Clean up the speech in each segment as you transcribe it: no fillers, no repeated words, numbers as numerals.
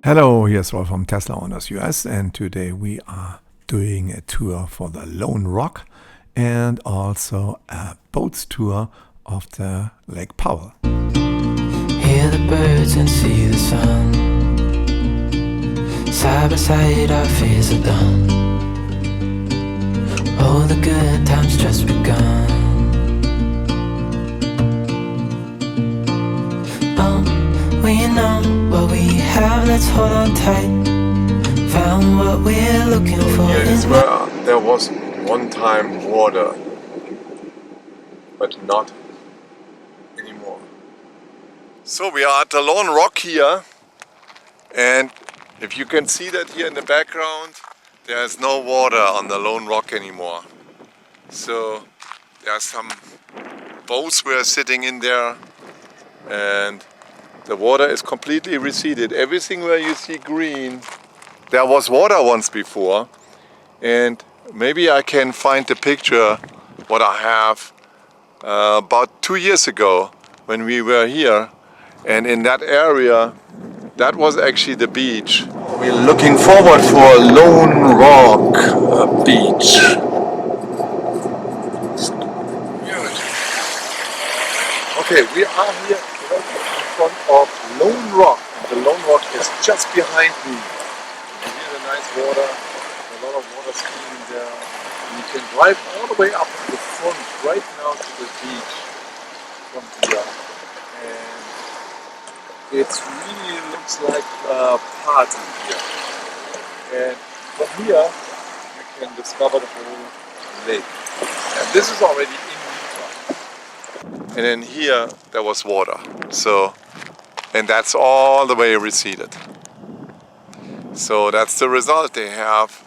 Hello, here's Rolf from Tesla Owners US, and today we are doing a tour for the Lone Rock and also a boats tour of the Lake Powell. Hear the birds and see the sun. Side by side our fears are done. Oh, the good times just begun. We know what we have, let's hold on tight. Found what we're looking for. Here is where there was one time water, but not anymore. So we are at the Lone Rock here, and if you can see that here in the background, there's no water on the Lone Rock anymore. So there are some boats were sitting in there, and the water is completely receded. Everything where you see green, there was water once before, and maybe I can find the picture what I have about 2 years ago when we were here, and in that area that was actually the beach. We're looking forward for Lone Rock beach. Okay, we are here in front of Lone Rock. The Lone Rock is just behind me. You hear the nice water, a lot of water streaming there. And you can drive all the way up to the front, right now to the beach from here. And it really looks like a party here. And from here you can discover the whole lake. And this is already in winter. And then here there was water. And that's all the way receded. So that's the result. They have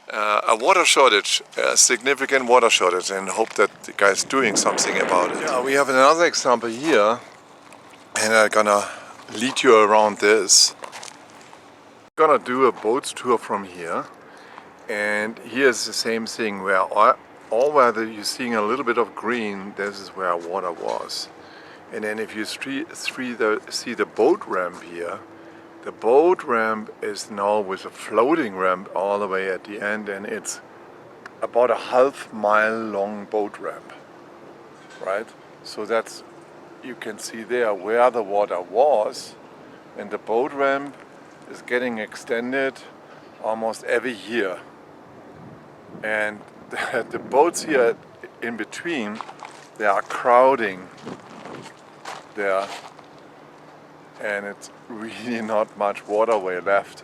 a water shortage, a significant water shortage, and hope that the guy's doing something about it. Yeah, we have another example here, and I'm gonna lead you around this. I'm gonna do a boat tour from here, and here's the same thing where all where you're seeing a little bit of green, this is where water was. And then if you see the boat ramp here, the boat ramp is now with a floating ramp all the way at the end, and it's about a half-mile long boat ramp, right? So that's, you can see there where the water was, and the boat ramp is getting extended almost every year. And the boats here in between, they are crowding there, and it's really not much waterway left.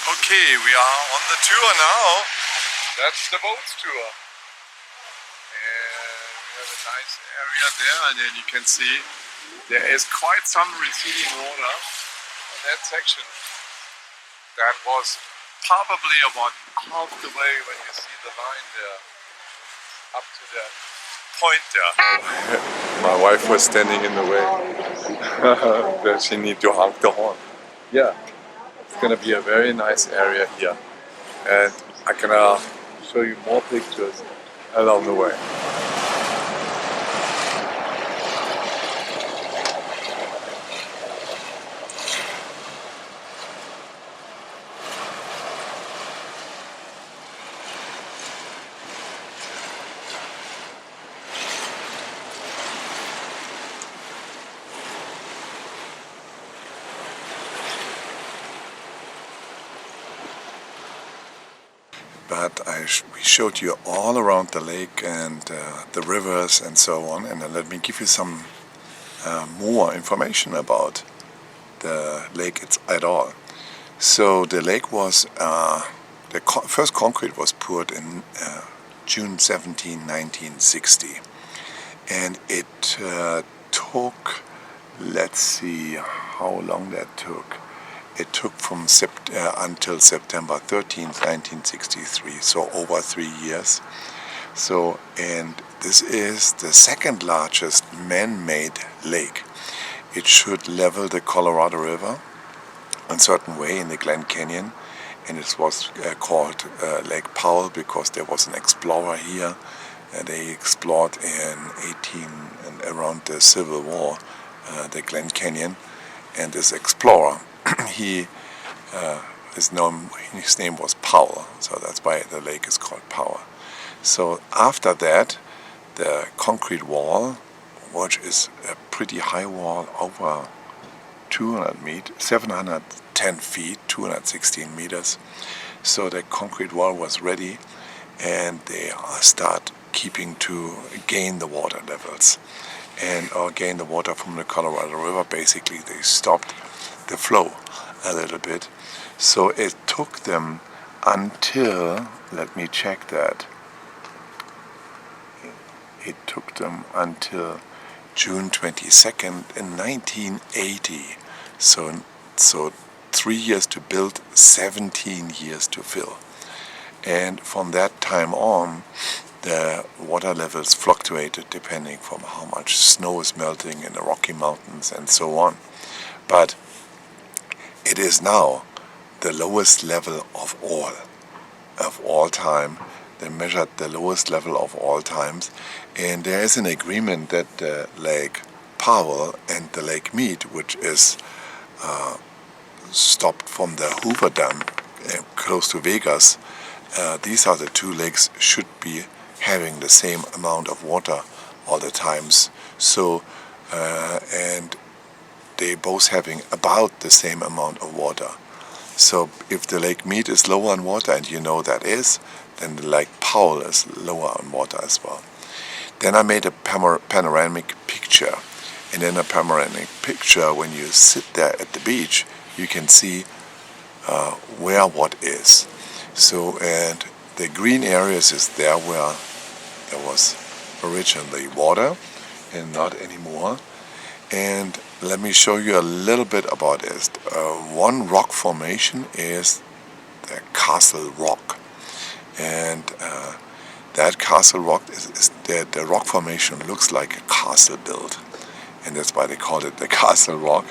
Okay, we are on the tour now. That's the boats tour. And we have a nice area there, and then you can see there is quite some receding water in that section. That was probably about half the way when you see the line there, up to that point there. My wife was standing in the way. Then she need to honk the horn. Yeah, it's gonna be a very nice area here, and I'm gonna show you more pictures along the way. But we showed you all around the lake and the rivers and so on, and then let me give you some more information about the lake at all. So the lake was, the first concrete was poured in June 17, 1960, and it took, let's see how long that took. It took from until September 13th, 1963, so over 3 years. So, and this is the second largest man-made lake. It should level the Colorado River in a certain way in the Glen Canyon, and it was called Lake Powell because there was an explorer here They explored in 18 and around the Civil War, the Glen Canyon, and this explorer, he his name was Powell, so that's why the lake is called Powell. So after that, the concrete wall, which is a pretty high wall, over 710 feet, 216 meters. So the concrete wall was ready, and they start keeping to gain the water levels or gain the water from the Colorado River. Basically, they stopped the flow a little bit. So it took them until, let me check that, it took them until June 22nd in 1980. So 3 years to build, 17 years to fill. And from that time on, the water levels fluctuated depending from how much snow is melting in the Rocky Mountains and so on. But it is now the lowest level of all time. They measured the lowest level of all times, and there is an agreement that the Lake Powell and the Lake Mead, which is stopped from the Hoover Dam close to Vegas, these are the two lakes should be having the same amount of water all the times. So and they both having about the same amount of water. So if the Lake Mead is lower on water, and you know that is, then the Lake Powell is lower on water as well. Then I made a panoramic picture. And in a panoramic picture, when you sit there at the beach, you can see where what is. So, and the green areas is there where there was originally water and not anymore. And let me show you a little bit about it. One rock formation is the Castle Rock. And that Castle Rock is the rock formation looks like a castle built, and that's why they call it the Castle Rock.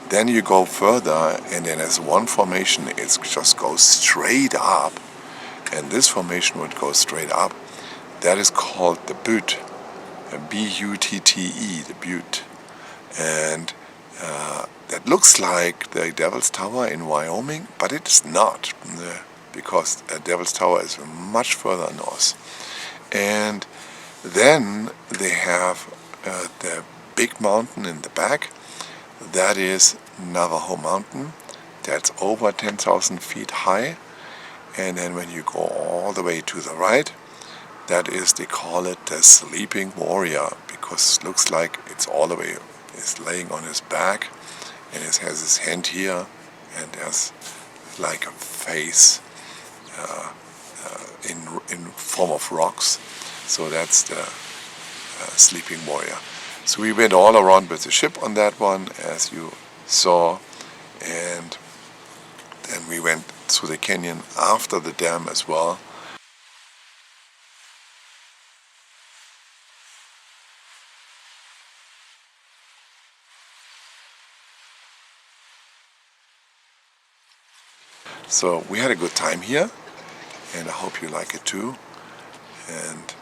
Then you go further, and then there's one formation. It just goes straight up, and this formation would go straight up. That is called the Butte, B-U-T-T-E, the Butte, and that looks like the Devil's Tower in Wyoming, but it is not. Because Devil's Tower is much further north. And then they have the big mountain in the back. That is Navajo Mountain. That's over 10,000 feet high. And then when you go all the way to the right, that is, they call it the Sleeping Warrior, because it looks like it's all the way, it's laying on his back, and it has his hand here, and there's like a face in form of rocks. So that's the Sleeping Warrior. So we went all around with the ship on that one, as you saw, and then we went through the canyon after the dam as well. So we had a good time here, and I hope you like it too. And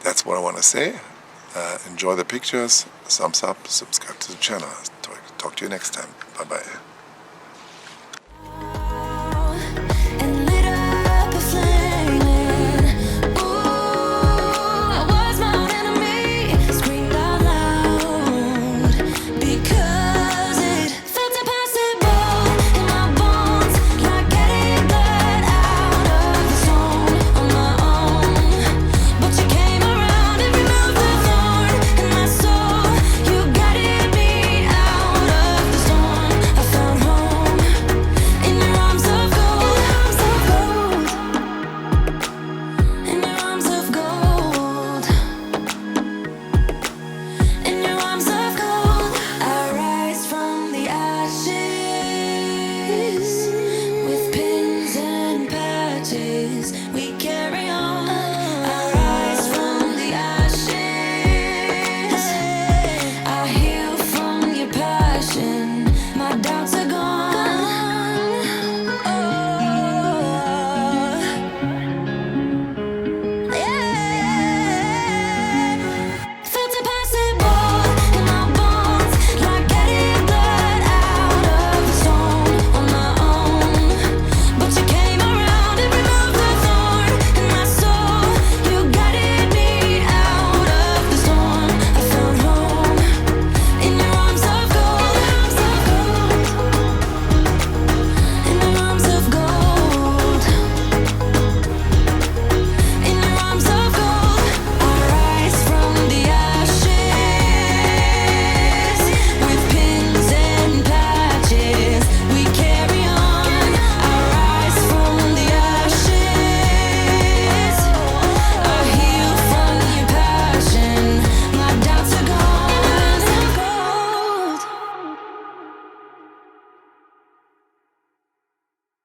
that's what I want to say. Enjoy the pictures, thumbs up, subscribe to the channel. Talk to you next time. Bye bye.